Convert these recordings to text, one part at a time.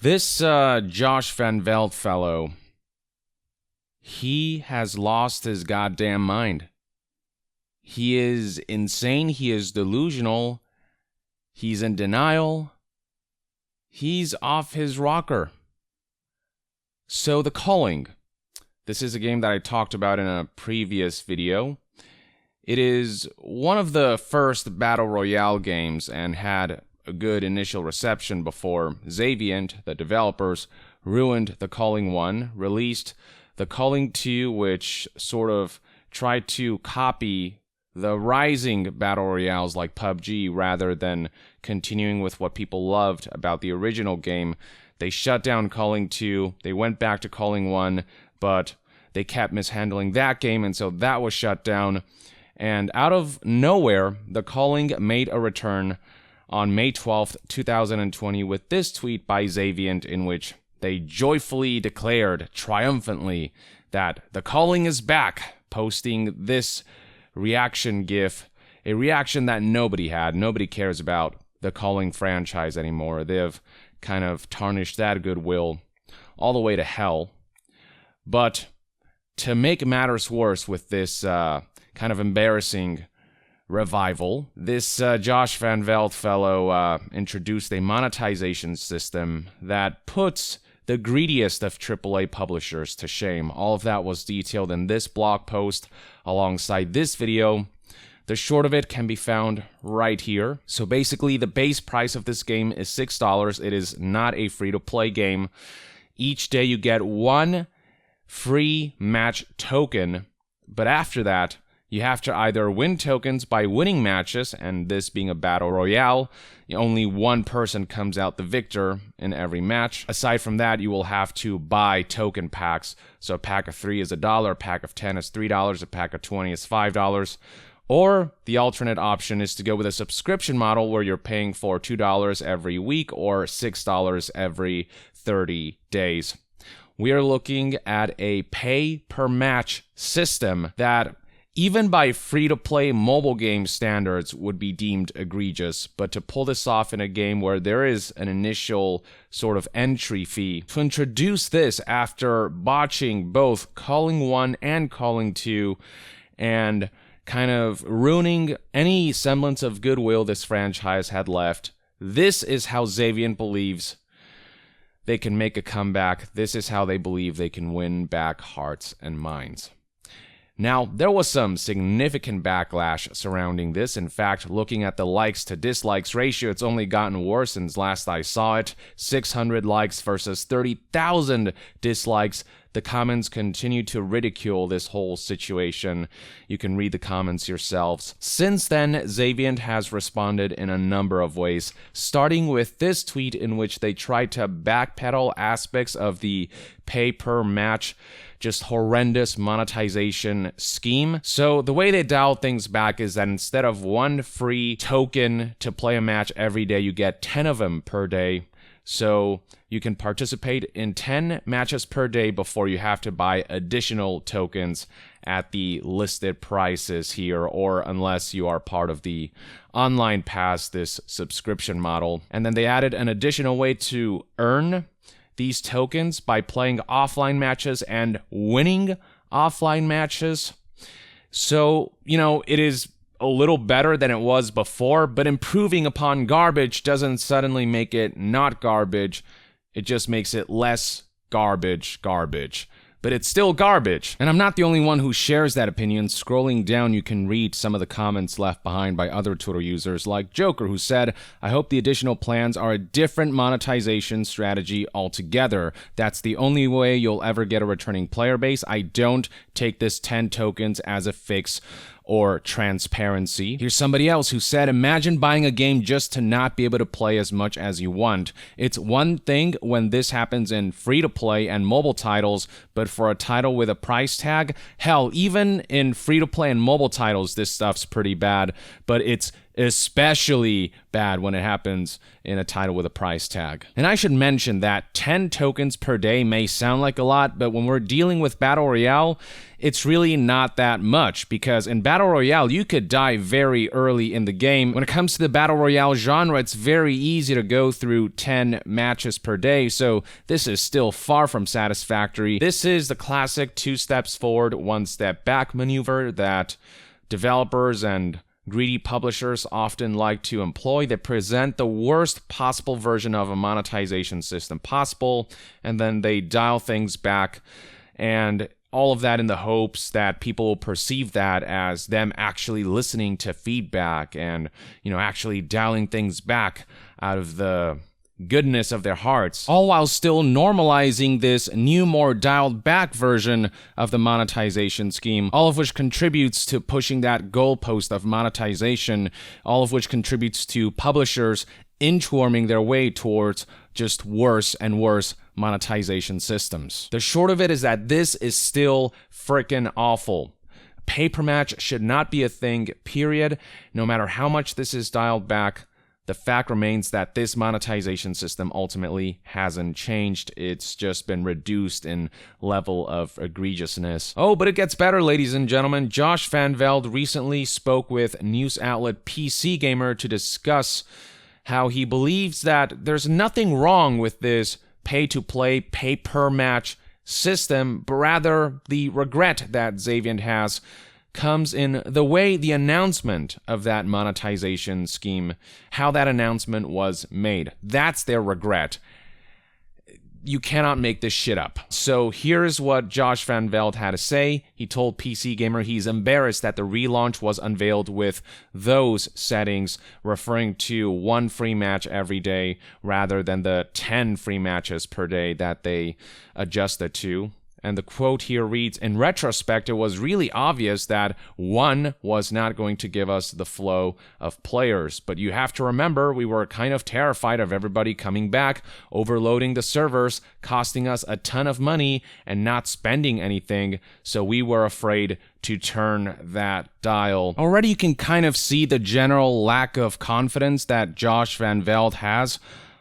This Josh Van Veld fellow, he has lost his goddamn mind. He is insane. He is delusional. He's in denial. He's off his rocker. So the Culling. This is a game that I talked about in a previous video. It is one of the first Battle Royale games and had a good initial reception before Xavient, the developers, ruined the Culling 1, released the Culling 2, which sort of tried to copy the rising Battle Royales like PUBG rather than continuing with what people loved about the original game. They shut down Culling 2, they went back to Culling 1, but they kept mishandling that game, and so that was shut down. And out of nowhere, the Culling made a return on May 12th, 2020 with this tweet by Xavient in which they joyfully declared triumphantly that the Culling is back, posting this reaction gif, a reaction that nobody had. Nobody cares about the Culling franchise anymore. They've kind of tarnished that goodwill all the way to hell. But to make matters worse with this kind of embarrassing revival, this Josh Van Veld fellow introduced a monetization system that puts the greediest of AAA publishers to shame. All of that was detailed in this blog post alongside this video. The short of it can be found right here. So basically, the base price of this game is $6. It is not a free-to-play game. Each day you get one free match token, but after that, you have to either win tokens by winning matches, and this being a battle royale, only one person comes out the victor in every match. Aside from that, you will have to buy token packs. So a pack of 3 is $1, a pack of 10 is $3, a pack of 20 is $5. Or the alternate option is to go with a subscription model where you're paying for $2 every week or $6 every 30 days. We are looking at a pay-per-match system that, even by free-to-play mobile game standards, would be deemed egregious. But to pull this off in a game where there is an initial sort of entry fee, to introduce this after botching both Culling 1 and Culling 2, and kind of ruining any semblance of goodwill this franchise had left, this is how Xavient believes they can make a comeback. This is how they believe they can win back hearts and minds. Now, there was some significant backlash surrounding this. In fact, looking at the likes to dislikes ratio, it's only gotten worse since last I saw it. 600 likes versus 30,000 dislikes. The comments continue to ridicule this whole situation. You can read the comments yourselves. Since then, Xavient has responded in a number of ways, starting with this tweet in which they tried to backpedal aspects of the pay-per-match, just horrendous monetization scheme. So the way they dialed things back is that instead of one free token to play a match every day, you get 10 of them per day. So you can participate in 10 matches per day before you have to buy additional tokens at the listed prices here, or unless you are part of the online pass, this subscription model. And then they added an additional way to earn these tokens by playing offline matches and winning offline matches. So, it is a little better than it was before, but improving upon garbage doesn't suddenly make it not garbage. It just makes it less garbage. But it's still garbage. And I'm not the only one who shares that opinion. Scrolling down, you can read some of the comments left behind by other Twitter users like Joker, who said, "I hope the additional plans are a different monetization strategy altogether. That's the only way you'll ever get a returning player base. I don't take this 10 tokens as a fix or transparency." Here's somebody else who said, "Imagine buying a game just to not be able to play as much as you want. It's one thing when this happens in free-to-play and mobile titles, but for a title with a price tag, hell, even in free-to-play and mobile titles, this stuff's pretty bad, but it's especially bad when it happens in a title with a price tag. And I should mention that 10 tokens per day may sound like a lot, but when we're dealing with Battle Royale, it's really not that much, because in Battle Royale, you could die very early in the game. When it comes to the Battle Royale genre, it's very easy to go through 10 matches per day, so this is still far from satisfactory. This is the classic 2 steps forward, 1 step back maneuver that developers and greedy publishers often like to employ. They present the worst possible version of a monetization system possible, and then they dial things back, and all of that in the hopes that people will perceive that as them actually listening to feedback and, actually dialing things back out of the goodness of their hearts, all while still normalizing this new, more dialed back version of the monetization scheme, all of which contributes to pushing that goalpost of monetization, all of which contributes to publishers inchworming their way towards just worse and worse monetization systems. The short of it is that this is still freaking awful. Pay per match should not be a thing, period. No matter how much this is dialed back, the fact remains that this monetization system ultimately hasn't changed. It's just been reduced in level of egregiousness. Oh, but it gets better, ladies and gentlemen. Josh Van Velde recently spoke with news outlet PC Gamer to discuss how he believes that there's nothing wrong with this pay-to-play, pay-per-match system, but rather the regret that Xavier has comes in the way the announcement of that monetization scheme, how that announcement was made. That's their regret. You cannot make this shit up. So here's what Josh Van Velde had to say. He told PC Gamer he's embarrassed that the relaunch was unveiled with those settings, referring to 1 free match every day rather than the 10 free matches per day that they adjusted to. And the quote here reads, "In retrospect, it was really obvious that 1 was not going to give us the flow of players. But you have to remember, we were kind of terrified of everybody coming back, overloading the servers, costing us a ton of money, and not spending anything. So we were afraid to turn that dial." Already you can kind of see the general lack of confidence that Josh Van Velde has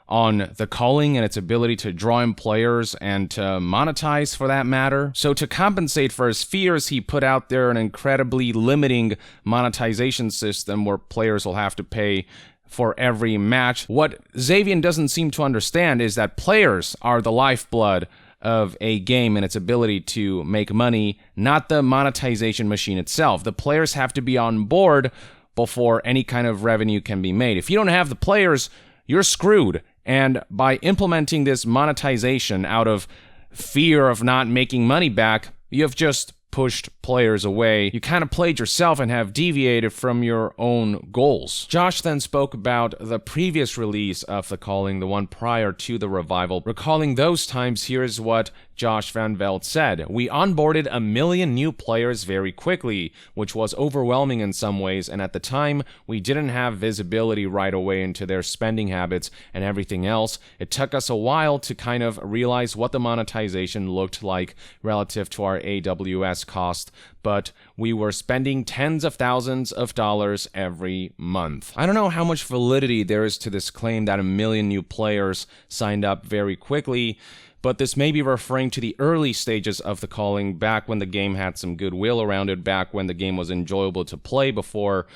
on the Culling and its ability to draw in players and to monetize for that matter. So to compensate for his fears, he put out there an incredibly limiting monetization system where players will have to pay for every match. What Xavier doesn't seem to understand is that players are the lifeblood of a game and its ability to make money, not the monetization machine itself. The players have to be on board before any kind of revenue can be made. If you don't have the players, you're screwed. And by implementing this monetization out of fear of not making money back, you have just pushed players away. You kind of played yourself and have deviated from your own goals. Josh then spoke about the previous release of the Culling, the one prior to the revival. Recalling those times, here's what Josh Van Velde said. "We onboarded 1 million new players very quickly, which was overwhelming in some ways, and at the time, we didn't have visibility right away into their spending habits and everything else. It took us a while to kind of realize what the monetization looked like relative to our AWS cost, but we were spending tens of thousands of dollars every month." I don't know how much validity there is to this claim that 1 million new players signed up very quickly, but this may be referring to the early stages of the Culling, back when the game had some goodwill around it, back when the game was enjoyable to play before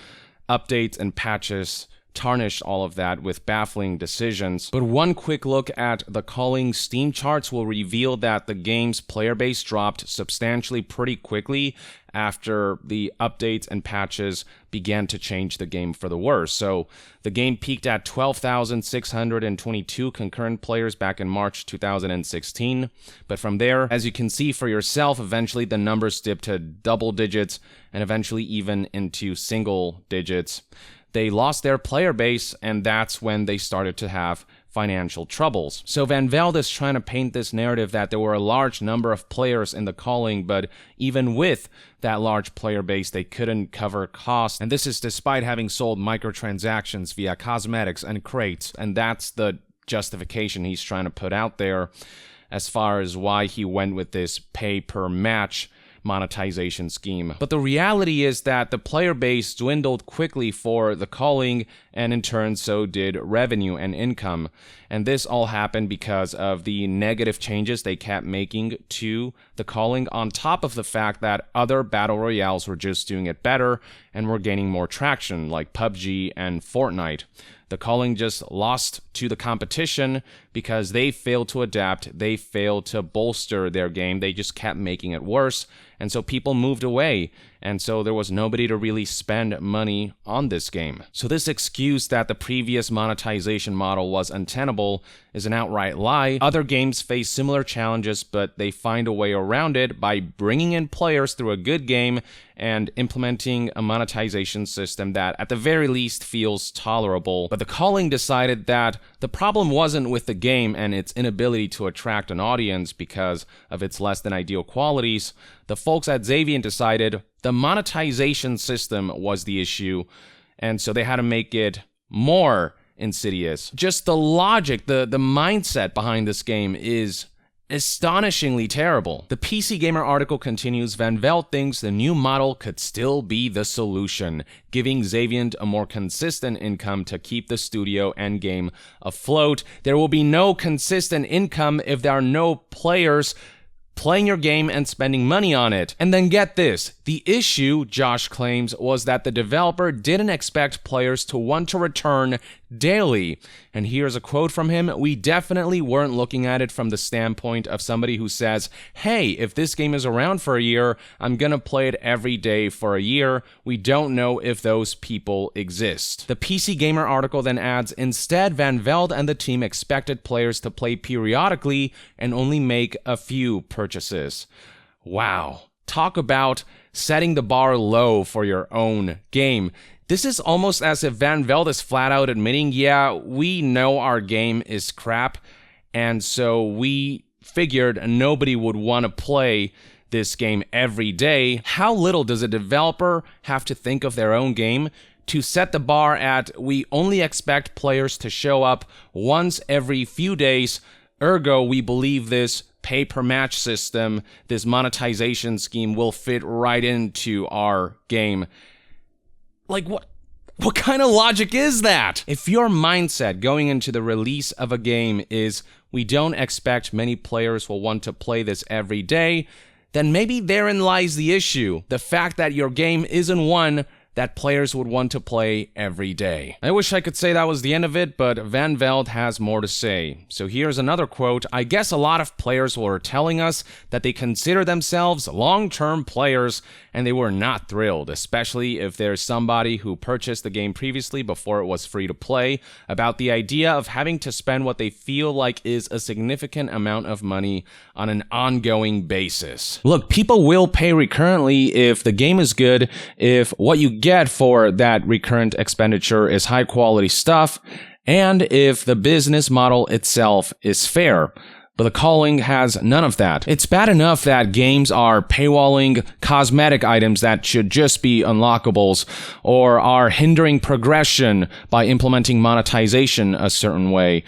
updates and patches tarnished all of that with baffling decisions. But one quick look at the Culling Steam charts will reveal that the game's player base dropped substantially pretty quickly after the updates and patches began to change the game for the worse. So the game peaked at 12,622 concurrent players back in March 2016. But from there, as you can see for yourself, eventually the numbers dipped to double digits and eventually even into single digits. They lost their player base, and that's when they started to have financial troubles. So Van Velde is trying to paint this narrative that there were a large number of players in the Culling, but even with that large player base, they couldn't cover costs. And this is despite having sold microtransactions via cosmetics and crates. And that's the justification he's trying to put out there as far as why he went with this pay-per-match monetization scheme. But the reality is that the player base dwindled quickly for the Culling, and in turn so did revenue and income. And this all happened because of the negative changes they kept making to the Culling, on top of the fact that other battle royales were just doing it better and were gaining more traction, like PUBG and Fortnite. The Culling just lost to the competition because they failed to adapt, they failed to bolster their game, they just kept making it worse, and so people moved away, and so there was nobody to really spend money on this game. So this excuse that the previous monetization model was untenable is an outright lie. Other games face similar challenges, but they find a way around it by bringing in players through a good game and implementing a monetization system that at the very least feels tolerable. But the Culling decided that the problem wasn't with the game and its inability to attract an audience because of its less than ideal qualities. The folks at Xaviant decided the monetization system was the issue, and so they had to make it more insidious. Just the logic, the mindset behind this game is astonishingly terrible. The PC Gamer article continues, Van Velde thinks the new model could still be the solution, giving Xaviant a more consistent income to keep the studio and game afloat. There will be no consistent income if there are no players playing your game and spending money on it. And then get this, the issue, Josh claims, was that the developer didn't expect players to want to return daily. And here's a quote from him, "We definitely weren't looking at it from the standpoint of somebody who says, hey, if this game is around for a year, I'm gonna play it every day for a year. We don't know if those people exist." The PC Gamer article then adds, instead, Van Velde and the team expected players to play periodically and only make a few purchases. Wow. Talk about setting the bar low for your own game. This is almost as if Van Velde is flat out admitting, yeah, we know our game is crap, and so we figured nobody would want to play this game every day. How little does a developer have to think of their own game to set the bar at, we only expect players to show up once every few days, ergo we believe this pay-per-match system, this monetization scheme will fit right into our game. Like, what kind of logic is that? If your mindset going into the release of a game is, we don't expect many players will want to play this every day, then maybe therein lies the issue. The fact that your game isn't one that players would want to play every day. I wish I could say that was the end of it, but Van Velde has more to say. So here's another quote, I guess a lot of players were telling us that they consider themselves long-term players, and they were not thrilled, especially if there's somebody who purchased the game previously before it was free to play, about the idea of having to spend what they feel like is a significant amount of money on an ongoing basis. Look, people will pay recurrently if the game is good, if what you get for that recurrent expenditure is high quality stuff, and if the business model itself is fair. But the Culling has none of that. It's bad enough that games are paywalling cosmetic items that should just be unlockables, or are hindering progression by implementing monetization a certain way.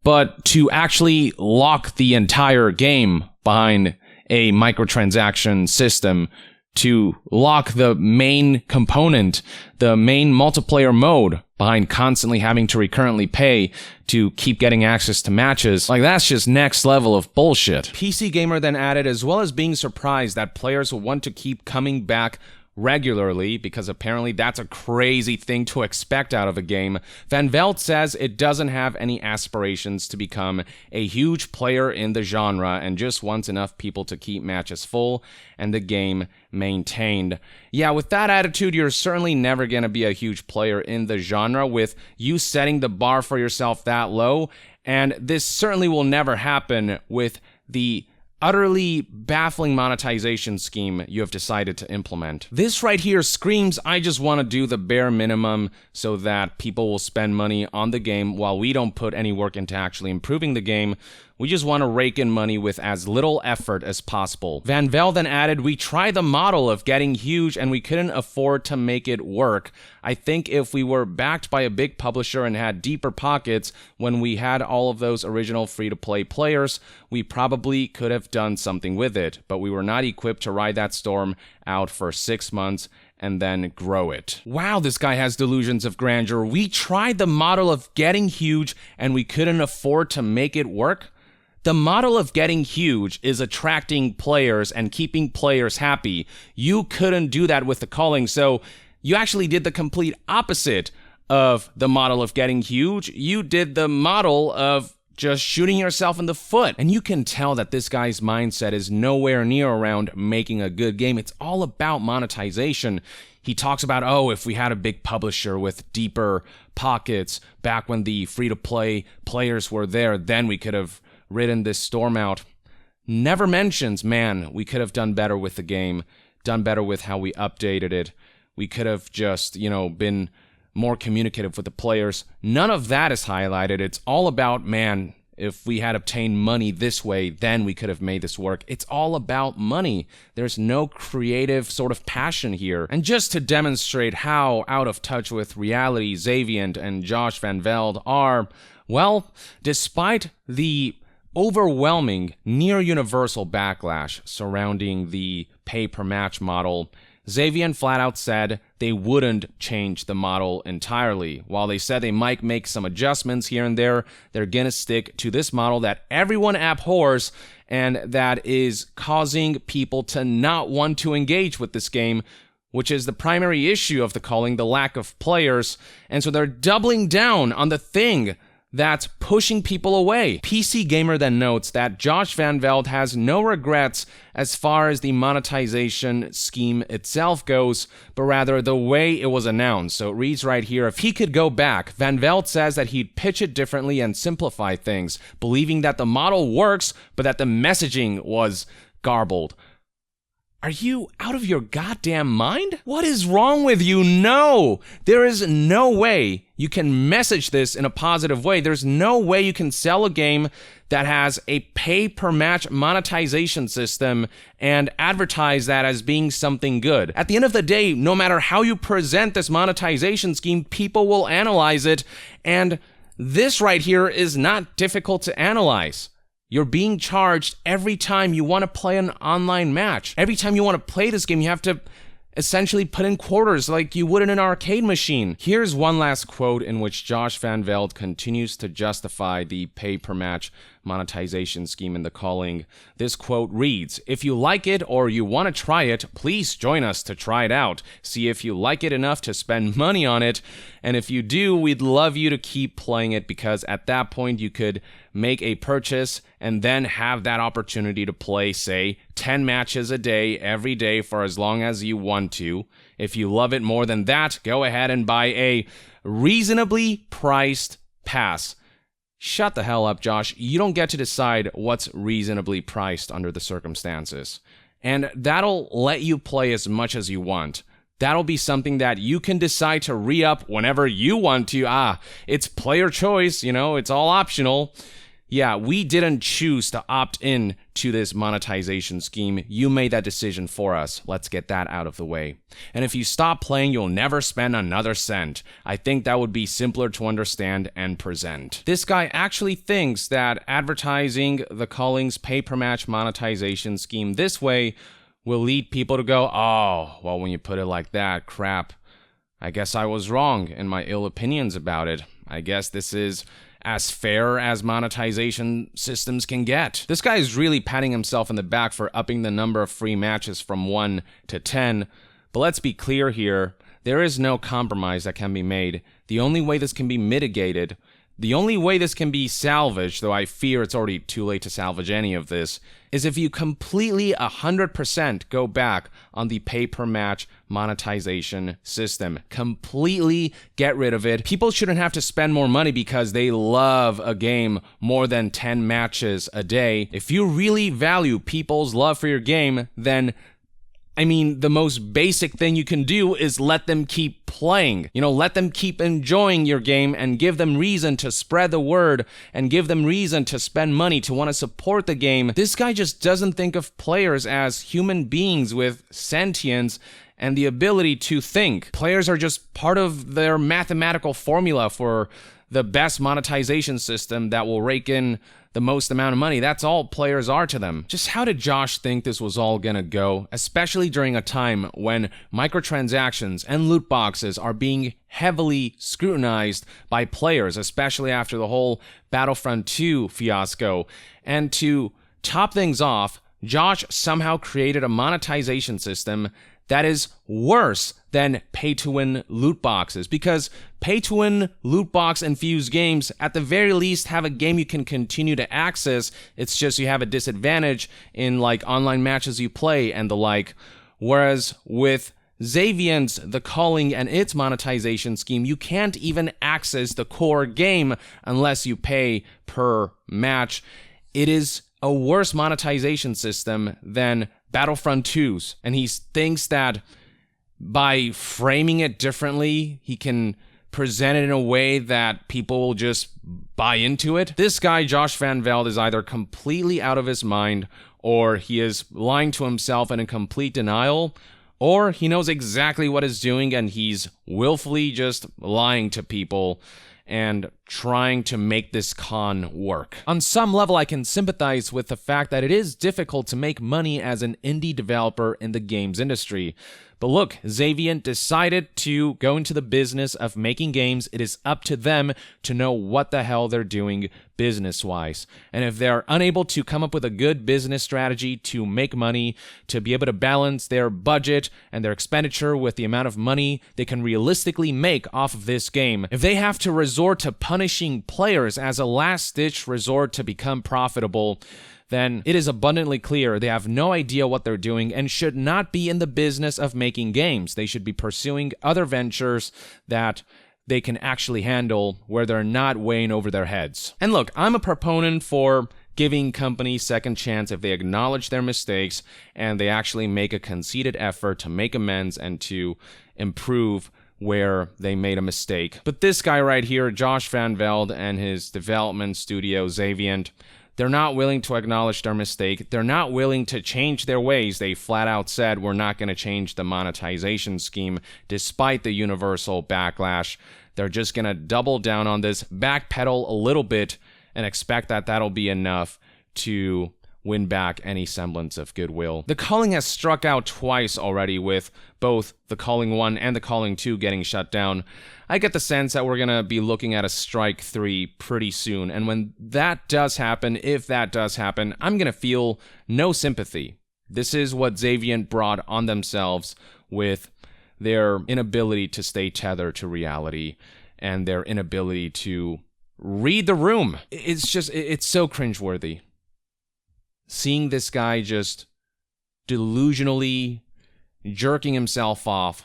But to actually lock the entire game behind a microtransaction system, to lock the main component, the main multiplayer mode, behind constantly having to recurrently pay to keep getting access to matches, like that's just next level of bullshit. PC Gamer then added, as well as being surprised that players will want to keep coming back regularly, because apparently that's a crazy thing to expect out of a game, Van Velde says it doesn't have any aspirations to become a huge player in the genre and just wants enough people to keep matches full and the game maintained. Yeah, with that attitude, you're certainly never going to be a huge player in the genre with you setting the bar for yourself that low, and this certainly will never happen with the utterly baffling monetization scheme you have decided to implement. This right here screams, I just want to do the bare minimum so that people will spend money on the game while we don't put any work into actually improving the game. We just want to rake in money with as little effort as possible. Van Velde then added, we tried the model of getting huge and we couldn't afford to make it work. I think if we were backed by a big publisher and had deeper pockets when we had all of those original free-to-play players, we probably could have done something with it, but we were not equipped to ride that storm out for 6 months and then grow it. Wow, this guy has delusions of grandeur. We tried the model of getting huge and we couldn't afford to make it work. The model of getting huge is attracting players and keeping players happy. You couldn't do that with the Culling, so you actually did the complete opposite of the model of getting huge. You did the model of just shooting yourself in the foot. And you can tell that this guy's mindset is nowhere near around making a good game. It's all about monetization. He talks about, oh, if we had a big publisher with deeper pockets back when the free-to-play players were there, then we could have ridden this storm out. Never mentions, man, we could have done better with the game, done better with how we updated it. We could have just, been more communicative with the players. None of that is highlighted. It's all about, man, if we had obtained money this way, then we could have made this work. It's all about money. There's no creative sort of passion here. And just to demonstrate how out of touch with reality Xaviant and Josh Van Velde are, well, despite the overwhelming, near-universal backlash surrounding the pay-per-match model, Xaviant flat out said they wouldn't change the model entirely. While they said they might make some adjustments here and there, they're gonna stick to this model that everyone abhors and that is causing people to not want to engage with this game, which is the primary issue of the Culling, the lack of players. And so they're doubling down on the thing that's pushing people away. PC Gamer then notes that Josh Van Velde has no regrets as far as the monetization scheme itself goes, but rather the way it was announced. So it reads right here, if he could go back, Van Velde says that he'd pitch it differently and simplify things, believing that the model works, but that the messaging was garbled. Are you out of your goddamn mind? What is wrong with you? No! There is no way you can message this in a positive way. There's no way you can sell a game that has a pay-per-match monetization system and advertise that as being something good. At the end of the day, no matter how you present this monetization scheme, people will analyze it, and this right here is not difficult to analyze. You're being charged every time you want to play an online match. Every time you want to play this game, you have to essentially put in quarters like you would in an arcade machine. Here's one last quote in which Josh Van Velde continues to justify the pay-per-match monetization scheme in the Culling. This quote reads, if you like it or you want to try it, please join us to try it out. See if you like it enough to spend money on it. And if you do, we'd love you to keep playing it because at that point you could make a purchase and then have that opportunity to play, say, 10 matches a day, every day for as long as you want to. If you love it more than that, go ahead and buy a reasonably priced pass. Shut the hell up, Josh. You don't get to decide what's reasonably priced under the circumstances. And that'll let you play as much as you want. That'll be something that you can decide to re-up whenever you want to. It's player choice, it's all optional. Yeah, we didn't choose to opt in to this monetization scheme. You made that decision for us. Let's get that out of the way. And if you stop playing, you'll never spend another cent. I think that would be simpler to understand and present. This guy actually thinks that advertising the Culling's pay-per-match monetization scheme this way will lead people to go, oh, well, when you put it like that, crap. I guess I was wrong in my ill opinions about it. I guess this is as fair as monetization systems can get. This guy is really patting himself in the back for upping the number of free matches from 1 to 10. But let's be clear here, there is no compromise that can be made. The only way this can be mitigated, the only way this can be salvaged, though I fear it's already too late to salvage any of this, is if you completely 100% go back on the pay-per-match monetization system. Completely get rid of it. People shouldn't have to spend more money because they love a game more than 10 matches a day. If you really value people's love for your game, then the most basic thing you can do is let them keep playing. Let them keep enjoying your game and give them reason to spread the word and give them reason to spend money to want to support the game. This guy just doesn't think of players as human beings with sentience and the ability to think. Players are just part of their mathematical formula for the best monetization system that will rake in the most amount of money. That's all players are to them. Just how did Josh think this was all gonna go, especially during a time when microtransactions and loot boxes are being heavily scrutinized by players, especially after the whole Battlefront 2 fiasco? And to top things off, Josh somehow created a monetization system that is worse than pay-to-win loot boxes, because pay-to-win loot box infused games at the very least have a game you can continue to access. It's just you have a disadvantage in like online matches you play and the like. Whereas with Xavient's The Culling and its monetization scheme, you can't even access the core game unless you pay per match. It is a worse monetization system than Battlefront 2's, and he thinks that by framing it differently, he can present it in a way that people will just buy into it. This guy, Josh Van Velde, is either completely out of his mind, or he is lying to himself and in complete denial, or he knows exactly what he's doing and he's willfully just lying to people and trying to make this con work. On some level, I can sympathize with the fact that it is difficult to make money as an indie developer in the games industry. But look, Xavient decided to go into the business of making games. It is up to them to know what the hell they're doing business-wise. And if they're unable to come up with a good business strategy to make money, to be able to balance their budget and their expenditure with the amount of money they can realistically make off of this game, if they have to resort to punishing players as a last-ditch resort to become profitable, then it is abundantly clear they have no idea what they're doing and should not be in the business of making games. They should be pursuing other ventures that they can actually handle where they're not weighing over their heads. And look, I'm a proponent for giving companies second chance if they acknowledge their mistakes and they actually make a conceited effort to make amends and to improve where they made a mistake. But this guy right here, Josh Van Velde, and his development studio, Xavient, they're not willing to acknowledge their mistake. They're not willing to change their ways. They flat out said, we're not going to change the monetization scheme despite the universal backlash. They're just going to double down on this, backpedal a little bit, and expect that that'll be enough to win back any semblance of goodwill. The Culling has struck out twice already, with both the Culling 1 and the Culling 2 getting shut down. I get the sense that we're going to be looking at a Strike 3 pretty soon, and when that does happen, if that does happen, I'm going to feel no sympathy. This is what Xavient brought on themselves with their inability to stay tethered to reality and their inability to read the room. It's so cringeworthy. Seeing this guy just delusionally jerking himself off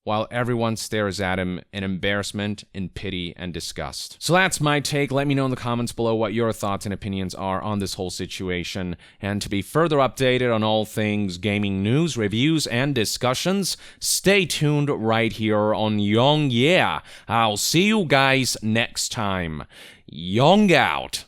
while everyone stares at him in embarrassment, in pity, and disgust. So that's my take. Let me know in the comments below what your thoughts and opinions are on this whole situation. And to be further updated on all things gaming news, reviews, and discussions, stay tuned right here on Young Yeah. I'll see you guys next time. Young out.